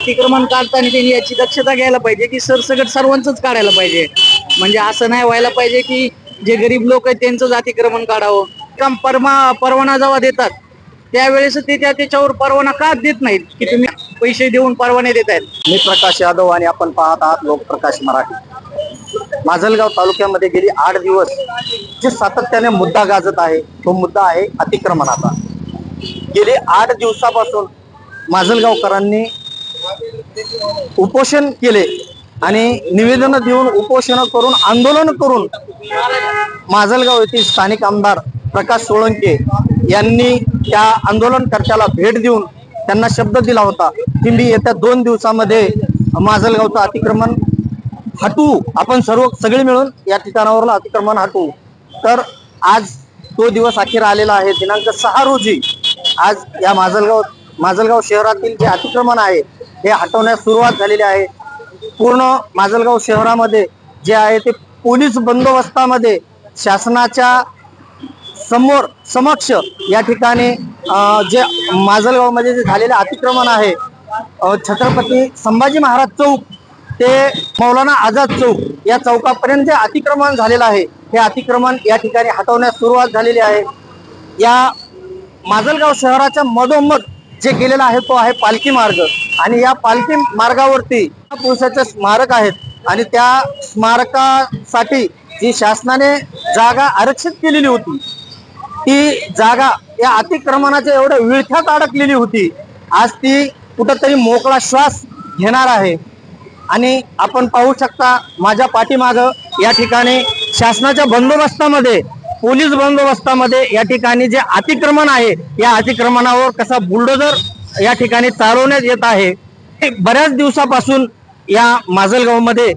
अतिक्रमण काढताना त्यांनी याची दक्षता घ्यायला पाहिजे की सरसकट सर्वांचंच काढायला पाहिजे. म्हणजे असं नाही व्हायला पाहिजे की जे गरीब लोक आहेत त्यांचंच अतिक्रमण काढावं. काम परवाना जेव्हा देतात त्यावेळेस ते त्याच्यावर परवाना का देत नाहीत की तुम्ही पैसे देऊन परवाने देत आहेत. मी प्रकाश यादव आणि आपण पाहत आहात लोकप्रकाश मराठी. माजलगाव तालुक्यामध्ये गेली 8 दिवस जे सातत्याने मुद्दा गाजत आहे तो मुद्दा आहे अतिक्रमणाचा. गेली 8 दिवसापासून माजलगावकरांनी उपोषण केले आणि निवेदन देऊन उपोषण करून आंदोलन करून माजलगाव येथील स्थानिक आमदार प्रकाश सोळंके यांनी त्या आंदोलनकर्त्याला भेट देऊन त्यांना शब्द दिला होता की मी येत्या 2 दिवसामध्ये माजलगावचं अतिक्रमण हटवू, आपण सगळे मिळून या ठिकाणावरला अतिक्रमण हटवू. तर आज तो दिवस अखेर आलेला आहे. दिनांक 6 रोजी आज या माजलगाव शहरातील जे अतिक्रमण आहे हे हटवण्यास सुरुवात झालेली आहे. पूर्ण माजलगाव शहरामध्ये जे आहे ते पोलीस बंदोबस्तामध्ये शासनाच्या समक्ष या ठिकाणी जे माजलगावमध्ये जे झालेले अतिक्रमण आहे छत्रपती संभाजी महाराज चौक ते मौलाना आझाद चौक या चौकापर्यंत जे अतिक्रमण झालेलं आहे हे अतिक्रमण या ठिकाणी हटवण्यास सुरुवात झालेली आहे. या माजलगाव शहराच्या मधोमध जे गेलेला आहे तो आहे पालखी मार्ग आणि या पालखी मार्गावरती पुरुषाचे स्मारक आहेत आणि त्या स्मारकासाठी जी शासनाने जागा आरक्षित केलेली होती ती जागा या अतिक्रमणाच्या एवढ्या विळख्यात अडकलेली होती. आज ती कुठंतरी मोकळा श्वास घेणार आहे आणि आपण पाहू शकता माझ्या पाठीमागं या ठिकाणी शासनाच्या बंदोबस्तामध्ये पोलीस बंदोबस्तामध्ये या ठिकाणी जे अतिक्रमण आहे या अतिक्रमणावर कसा बुलडोजर या ठिकाणी चालवण्यात येत आहे. बऱ्याच दिवसापासून या माजलगावमध्ये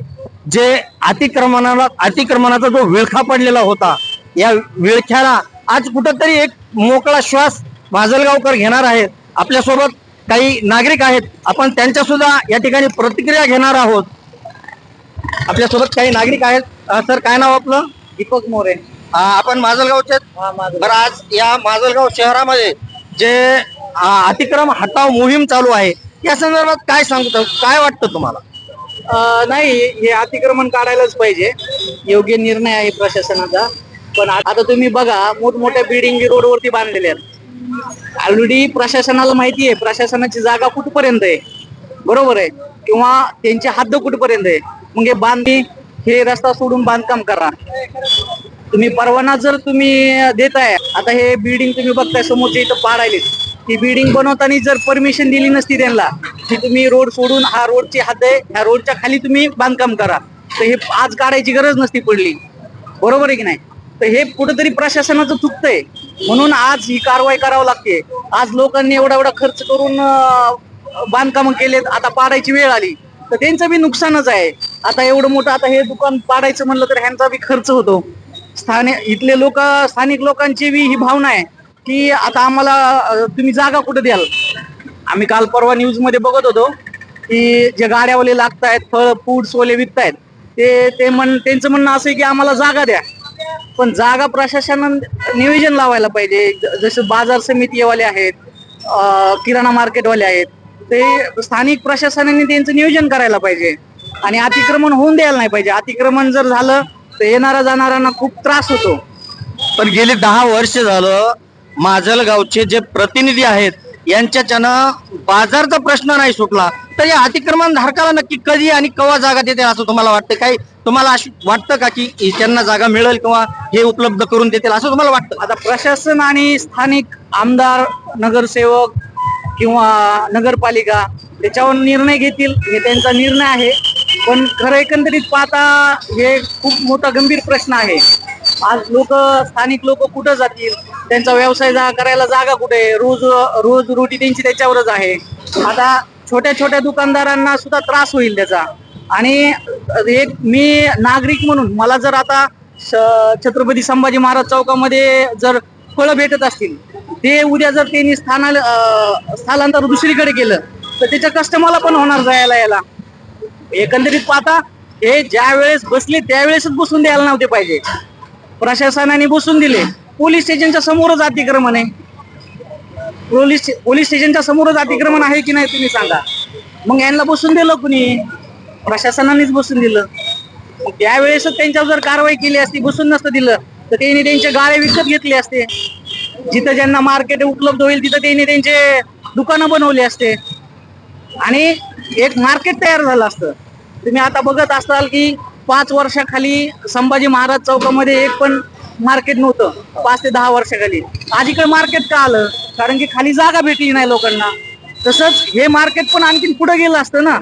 जे अतिक्रमणाचा जो विळखा पडलेला होता या विळख्याला आज कुठंतरी एक मोकळा श्वास माजलगावकर घेणार आहेत. आपल्यासोबत काही नागरिक आहेत, आपण त्यांच्या सुद्धा या ठिकाणी प्रतिक्रिया घेणार आहोत. आपल्यासोबत काही नागरिक आहेत. सर, काय नाव आपलं? दीपक मोरे. आपण माजलगावचे. बरं, आज या माजलगाव शहरामध्ये जे अतिक्रमण हटाव मोहीम चालू आहे या संदर्भात काय सांगतो, काय वाटतं तुम्हाला? नाही, हे अतिक्रमण काढायलाच पाहिजे. योग्य निर्णय आहे प्रशासनाचा. पण आता तुम्ही बघा मोठमोठ्या बिल्डिंग रोडवरती बांधलेल्या आहेत. ऑलरेडी प्रशासनाला माहिती आहे प्रशासनाची जागा कुठपर्यंत आहे, बरोबर आहे, किंवा त्यांची हद्द कुठपर्यंत आहे. मग हे रस्ता सोडून बांधकाम करा. तुम्ही परवाना जर तुम्ही देताय, आता हे बिल्डिंग तुम्ही बघताय समोरच्या इथं पाडायले, ती बिल्डिंग बनवताना जर परमिशन दिली नसती त्यांना की तुम्ही रोड सोडून हा रोडची हद्द आहे ह्या रोडच्या खाली तुम्ही बांधकाम करा, तर हे आज काढायची गरज नसती पडली, बरोबर आहे की नाही. तर हे कुठेतरी प्रशासनाचं चुकतंय म्हणून आज ही कारवाई करावी लागते. आज लोकांनी एवढा खर्च करून बांधकाम केलेत, आता पाडायची वेळ आली तर त्यांचं बी नुकसानच आहे. आता एवढं मोठं आता हे दुकान पाडायचं म्हणलं तर ह्यांचा बी खर्च होतो. स्थानिक लोकांची बी ही भावना आहे की आता आम्हाला तुम्ही जागा कुठे द्याल. आम्ही काल परवा न्यूज मध्ये बघत होतो की जे गाड्यावाले लागतायत, फळ फूड्सवाले विकतायत, त्यांचं म्हणणं असं आहे की आम्हाला जागा द्या. पण जागा प्रशासनानं नियोजन लावायला पाहिजे. जसं बाजार समितीवाले आहेत, किराणा मार्केटवाले आहेत, ते स्थानिक प्रशासनाने त्यांचं नियोजन करायला पाहिजे आणि अतिक्रमण होऊन द्यायला नाही पाहिजे. अतिक्रमण जर झालं तर येणाऱ्या जाणाऱ्यांना खूप त्रास होतो. पण गेली 10 वर्ष झालं माजलगावचे जे प्रतिनिधी आहेत यांच्याच्यानं बाजारचा प्रश्न नाही सुटला, तर या अतिक्रमण धारकाला नक्की कधी आणि केव्हा जागा देते असं तुम्हाला वाटतं? काही तुम्हाला वाटतं का की त्यांना जागा मिळेल किंवा हे उपलब्ध करून देतील असं तुम्हाला वाटतं? आता प्रशासन आणि स्थानिक आमदार, नगरसेवक किंवा नगरपालिका त्याच्यावर निर्णय घेतील, हे त्यांचा निर्णय आहे. पण खरं एकंदरीत पाहता हे खूप मोठा गंभीर प्रश्न आहे. आज स्थानिक लोक कुठं जातील, त्यांचा व्यवसाय करायला जागा कुठे आहे, रोज रोटी त्यांची त्याच्यावरच आहे. आता छोट्या दुकानदारांना सुद्धा त्रास होईल त्याचा. आणि एक मी नागरिक म्हणून मला जर आता छत्रपती संभाजी महाराज चौकामध्ये जर फळं भेटत असतील, ते उद्या जर त्यांनी स्थलांतर दुसरीकडे केलं तर त्याचा कष्ट मला पण होणार जायला यायला. एकंदरीत पाहता हे ज्या वेळेस बसले त्यावेळेसच बसून द्यायला नव्हते पाहिजे. प्रशासनाने बसून दिले. पोलीस स्टेशनच्या समोरच अतिक्रमण आहे. पोलीस स्टेशनच्या समोरच अतिक्रमण आहे की नाही तुम्ही सांगा. मग यांना बसून दिलं कुणी? प्रशासनानेच बसून दिलं. मग त्यावेळेस त्यांच्यावर जर कारवाई केली असती, बसून नसतं दिलं, तर त्यांनी त्यांचे गाळे विकत घेतले असते. जिथं ज्यांना मार्केट उपलब्ध होईल तिथं त्यांनी त्यांचे दुकानं बनवले असते आणि एक मार्केट तयार झालं असतं. तुम्ही आता बघत असाल की 5 वर्षाखाली संभाजी महाराज चौकामध्ये एक पण मार्केट नव्हतं. 5 ते 10 वर्षाखाली. आज इकडे मार्केट का आलं? कारण की खाली जागा भेटली नाही लोकांना. तसंच हे मार्केट पण आणखीन पुढे गेलं असतं ना,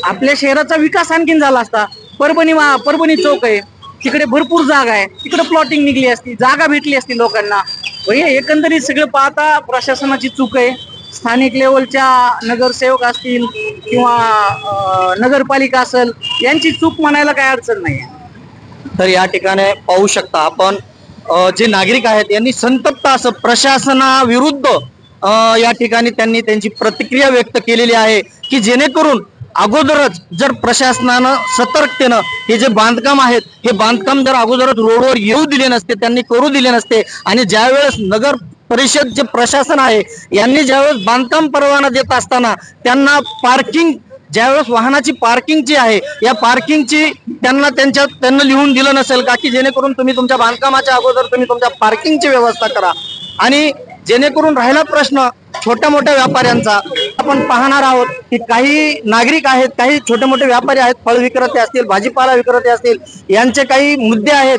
आपल्या शहराचा विकास आणखीन झाला असता. परभणी चौक आहे, तिकडे भरपूर जागा आहे, तिकडे प्लॉटिंग निघली असती, जागा भेटली असती लोकांना. एकंदरीत सगळं पाहता प्रशासनाची चूक आहे. स्थानिक लेवलच्या नगरसेवक असतील किंवा नगरपालिका असेल, यांची चूक म्हणायला काय अडचण नाही. तर या ठिकाणी पाहू शकता आपण जे नागरिक आहेत यांनी संतप्त असं प्रशासनाविरुद्ध या ठिकाणी त्यांनी त्यांची प्रतिक्रिया व्यक्त केलेली आहे की जेणेकरून अगोदरच जर प्रशासनानं सतर्कतेनं हे जे बांधकाम आहेत हे बांधकाम जर अगोदरच रोडवर येऊ दिले नसते, त्यांनी करू दिले नसते आणि ज्यावेळेस नगर परिषद जे प्रशासन आहे यांनी ज्यावेळेस बांधकाम परवाना देत असताना त्यांना पार्किंग, ज्यावेळेस वाहनाची पार्किंगची आहे या पार्किंगची त्यांना लिहून दिलं नसेल का की जेणेकरून तुम्ही तुमच्या बांधकामाच्या अगोदर तुम्ही तुमच्या पार्किंगची व्यवस्था करा. आणि जेणेकरून राहिला प्रश्न छोट्या मोठ्या व्यापाऱ्यांचा, आपण पाहणार आहोत की काही नागरिक आहेत, काही छोटे मोठे व्यापारी आहेत, फळ विक्रेते असतील, भाजीपाला विक्रेते असतील, यांचे काही मुद्दे आहेत,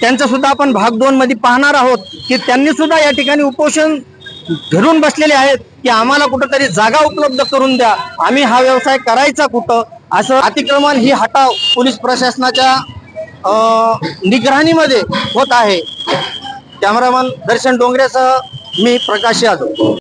त्यांचा सुद्धा आपण भाग 2 मध्ये पाहणार आहोत की त्यांनी सुद्धा या ठिकाणी उपोषण धरून बसलेले आहेत की आम्हाला कुठंतरी जागा उपलब्ध करून द्या, आम्ही हा व्यवसाय करायचा कुठं. असं अतिक्रमण ही हटाव पोलीस प्रशासनाच्या निगराणीमध्ये होत आहे. कॅमेरामन दर्शन डोंगरेसह मी प्रकाश यादव.